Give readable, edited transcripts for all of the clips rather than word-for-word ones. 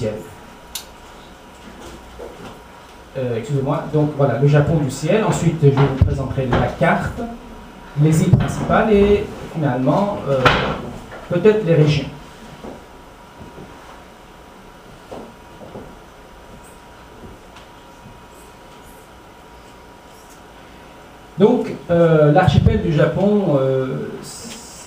ciel. Excusez-moi, donc voilà, le Japon du ciel. Ensuite, je vous présenterai la carte, les îles principales et finalement, peut-être les régions. Donc, l'archipel du Japon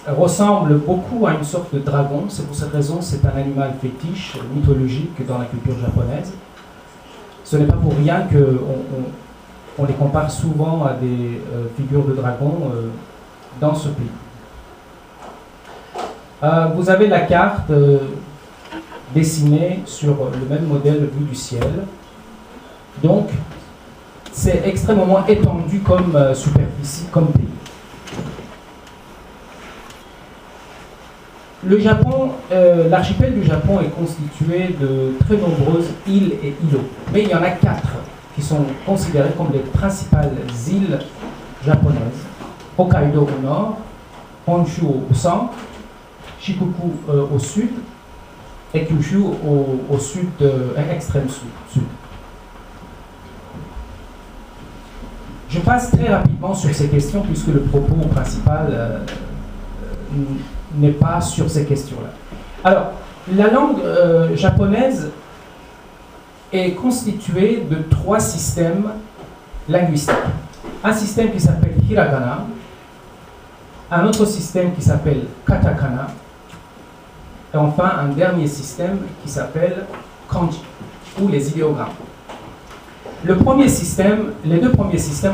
ressemble beaucoup à une sorte de dragon. C'est pour cette raison c'est un animal fétiche, mythologique dans la culture japonaise. Ce n'est pas pour rien qu'on les compare souvent à des figures de dragons dans ce pays. Vous avez la carte dessinée sur le même modèle vu du ciel. Donc, c'est extrêmement étendu comme superficie, comme pays. Le Japon, l'archipel du Japon est constitué de très nombreuses îles et îlots. Mais il y en a 4 qui sont considérées comme les principales îles japonaises. Hokkaido au nord, Honshu au centre, Shikoku au sud et Kyushu au sud, extrême sud. Je passe très rapidement sur ces questions puisque le propos principal n'est pas sur ces questions-là. Alors, la langue japonaise est constituée de 3 systèmes linguistiques. Un système qui s'appelle hiragana, un autre système qui s'appelle katakana, et enfin un dernier système qui s'appelle kanji, ou les idéogrammes. Les deux premiers systèmes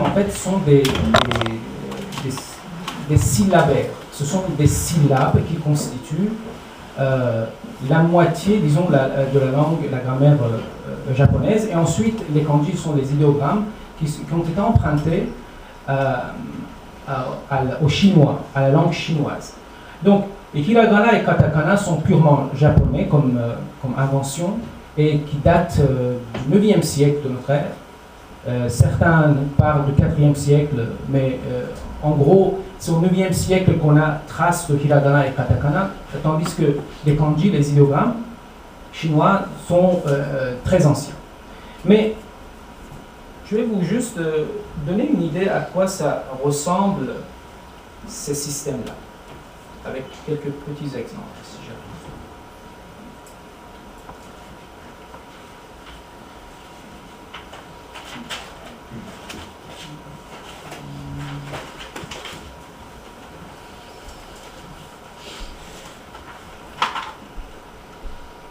en fait sont des syllabaires. Ce sont des syllabes qui constituent la moitié, disons, de la langue, la grammaire japonaise. Et ensuite, les kanji sont des idéogrammes qui ont été empruntés au chinois, à la langue chinoise. Donc, les hiragana et katakana sont purement japonais comme invention et qui datent du 9e siècle de notre ère. Certains parlent du 4e siècle, mais en gros, c'est au 9e siècle qu'on a trace de hiragana et katakana, tandis que les kanji, les idéogrammes chinois, sont très anciens. Mais je vais vous juste donner une idée à quoi ça ressemble, ces systèmes-là, avec quelques petits exemples, si j'arrive.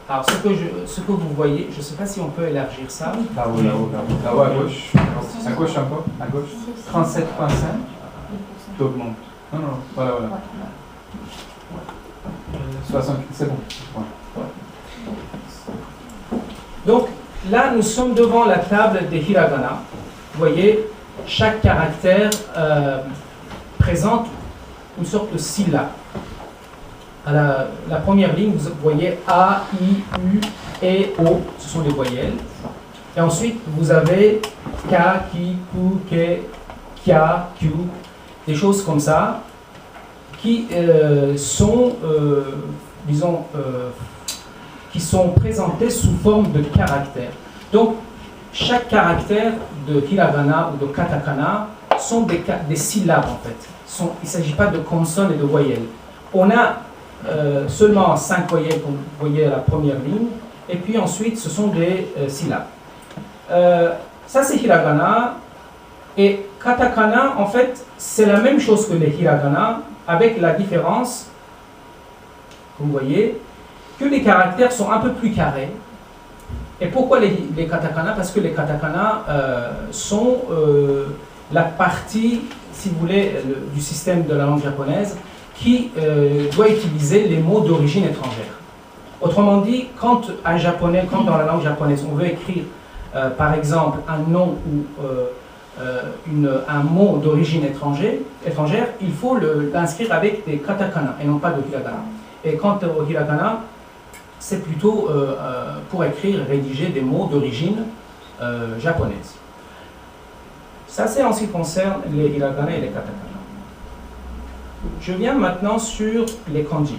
Alors, ce que vous voyez, je ne sais pas si on peut élargir ça. Là-haut, à gauche. À gauche un peu, à gauche. 37,5. T'augmentes. Non, voilà. 60, c'est bon. Ouais. Donc, là, nous sommes devant la table des hiragana. Vous voyez, chaque caractère présente une sorte de syllabe. À la première ligne, vous voyez A, I, U, E, O, ce sont des voyelles. Et ensuite, vous avez K, Ki, Ku, Ke, Kya, Kyu, des choses comme ça, qui sont, qui sont présentées sous forme de caractères. Donc, chaque caractère de hiragana ou de katakana sont des syllabes, en fait. Il ne s'agit pas de consonnes et de voyelles. On a seulement 5 voyelles, comme vous voyez à la première ligne, et puis ensuite ce sont des syllabes. Ça c'est hiragana, et katakana en fait c'est la même chose que les hiragana, avec la différence, comme vous voyez, que les caractères sont un peu plus carrés. Et pourquoi les katakana? Parce que les katakana sont la partie, si vous voulez, du système de la langue japonaise qui doit utiliser les mots d'origine étrangère. Autrement dit, quand dans la langue japonaise, on veut écrire, par exemple, un nom ou un mot d'origine étrangère, il faut l'inscrire avec des katakana et non pas de hiragana. Et quant au hiragana, c'est plutôt pour écrire, rédiger des mots d'origine japonaise. Ça, c'est en ce qui concerne les hiragana et les katakana. Je viens maintenant sur les kanji.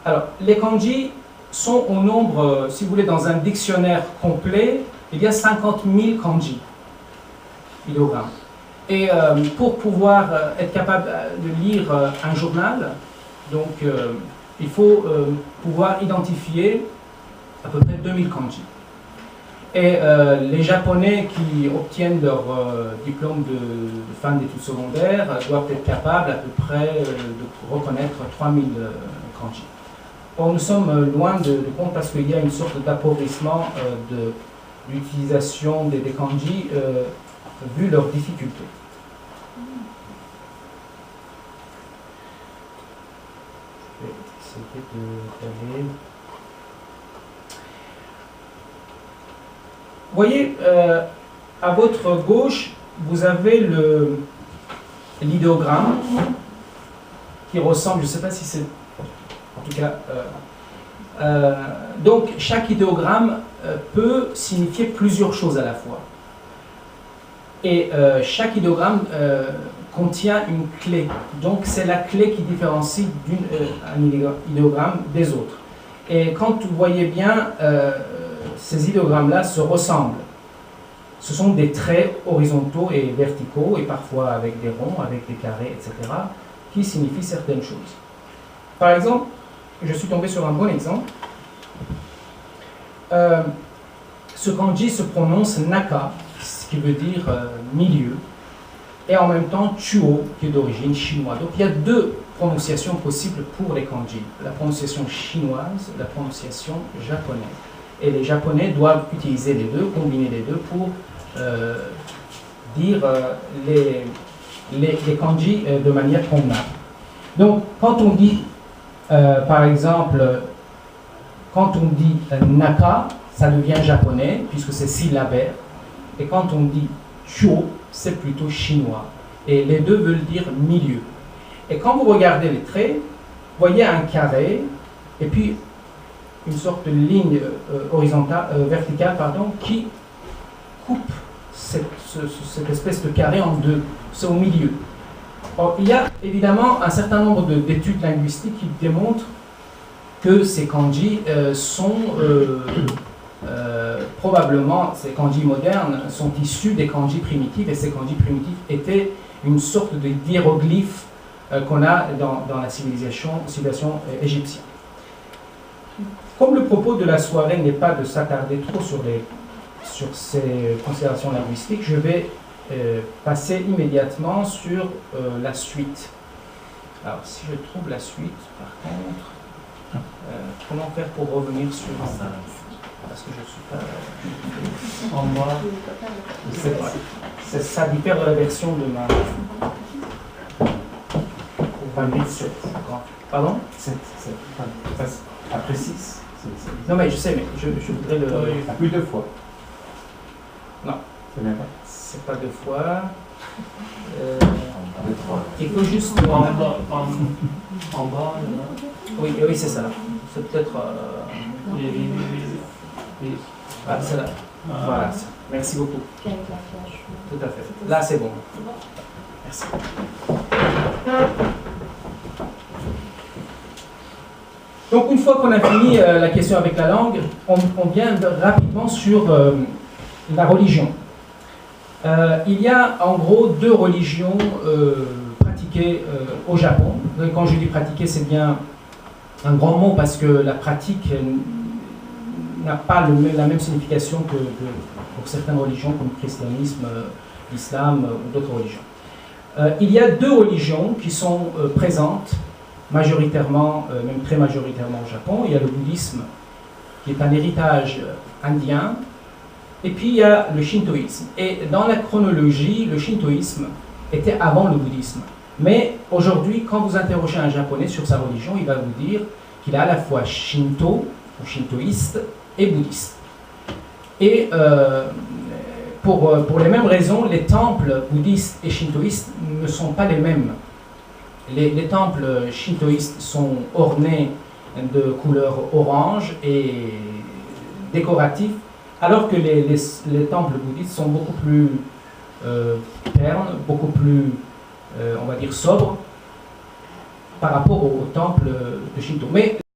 Alors, les kanji sont au nombre, si vous voulez, dans un dictionnaire complet, il y a 50 000 kanji, idéogrammes. Et pour pouvoir être capable de lire un journal, donc il faut pouvoir identifier à peu près 2000 kanji. Et les Japonais qui obtiennent leur diplôme de fin d'études secondaires doivent être capables à peu près de reconnaître 3000 kanji. Or, nous sommes loin de compte parce qu'il y a une sorte d'appauvrissement de l'utilisation des kanji vu leurs difficultés. Je vais essayer d'aller. Vous voyez, à votre gauche, vous avez l'idéogramme qui ressemble, je ne sais pas si c'est, en tout cas, donc chaque idéogramme peut signifier plusieurs choses à la fois. Et chaque idéogramme contient une clé. Donc c'est la clé qui différencie un idéogramme des autres. Et quand vous voyez bien, ces idéogrammes-là se ressemblent. Ce sont des traits horizontaux et verticaux, et parfois avec des ronds, avec des carrés, etc., qui signifient certaines choses. Par exemple, je suis tombé sur un bon exemple. Ce kanji se prononce naka, ce qui veut dire milieu, et en même temps chuo, qui est d'origine chinoise. Donc il y a deux prononciations possibles pour les kanji, la prononciation chinoise, la prononciation japonaise. Et les Japonais doivent utiliser les deux, combiner les deux pour dire les kanji de manière convenable. Donc, quand on dit, par exemple, quand on dit naka, ça devient japonais, puisque c'est syllabaire. Et quand on dit chuo, c'est plutôt chinois. Et les deux veulent dire milieu. Et quand vous regardez les traits, vous voyez un carré, et puis une sorte de ligne verticale, qui coupe cette espèce de carré en deux. C'est au milieu. Or, il y a évidemment un certain nombre d'études linguistiques qui démontrent que ces kanji sont probablement, ces kanji modernes, sont issus des kanji primitifs, et ces kanji primitifs étaient une sorte de hiéroglyphe qu'on a dans la civilisation égyptienne. Comme le propos de la soirée n'est pas de s'attarder trop sur ces considérations linguistiques, je vais passer immédiatement sur la suite. Alors, si je trouve la suite, par contre, comment faire pour revenir sur ça? Parce que je ne suis pas en bas. Ça diffère de la version de ma 27. Pardon? 7. Après 6. Non, mais je sais, mais je voudrais le. Plus deux fois. Non. C'est bien pas. C'est pas deux fois. Il faut juste. En bas. Oui, c'est ça. C'est peut-être. Ah, c'est là. Voilà. Merci beaucoup. Tout à fait. Là, c'est bon. Merci. Donc, une fois qu'on a fini la question avec la langue, on vient rapidement sur la religion. Il y a en gros deux religions pratiquées au Japon. Donc, quand je dis pratiquer, c'est bien un grand mot parce que la pratique n'a pas la même signification que pour certaines religions comme le christianisme, l'islam ou d'autres religions. Il y a deux religions qui sont présentes majoritairement, même très majoritairement au Japon. Il y a le bouddhisme, qui est un héritage indien, et puis il y a le shintoïsme. Et dans la chronologie, le shintoïsme était avant le bouddhisme. Mais aujourd'hui, quand vous interrogez un japonais sur sa religion, il va vous dire qu'il est à la fois shinto, ou shintoïste, et bouddhiste. Et pour les mêmes raisons, les temples bouddhistes et shintoïstes ne sont pas les mêmes. Les temples shintoïstes sont ornés de couleur orange et décoratifs, alors que les temples bouddhistes sont beaucoup plus ternes, beaucoup plus, on va dire, sobres par rapport aux temples de Shinto. Mais